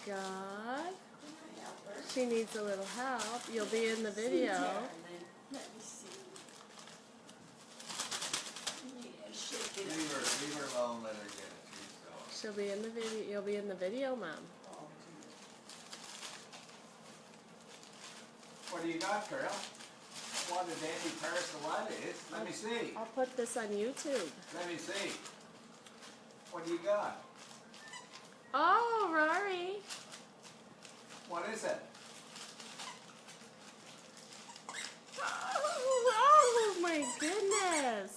God. She needs a little help. You'll be in the video. Let me see. Yeah, shake it. Leave her alone, let her get it. She'll be in the video. You'll be in the video, Mom. What do you got, girl? What a dandy parcel that is. Let me see. I'll put this on YouTube. Let me see. What do you got? Oh, Rory. What is it? Oh my goodness.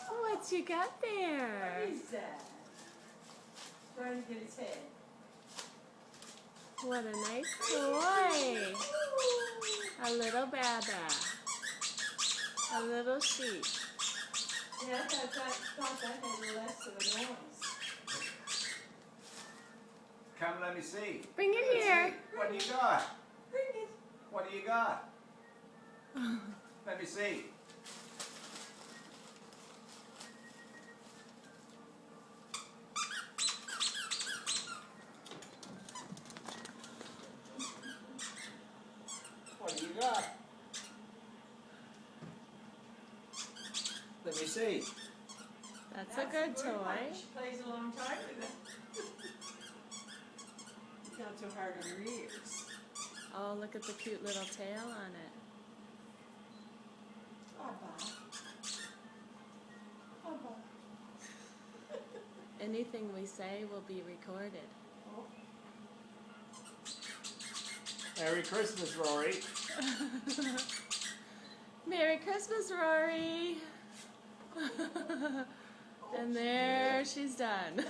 What you got there? What is that? Trying to get his head. What a nice toy. A little baba. A little sheep. Yeah, I thought that had less of a noise. Come, let me see. Bring it here. What do you got? Bring it. What do you got? Let me see. What do you got? Let me see. That's a good toy. She plays a long time with it. It's not so hard on her ears. Oh, look at the cute little tail on it. Baba. Baba. Anything we say will be recorded. Oh. Merry Christmas, Rory. Merry Christmas, Rory. And there she's done.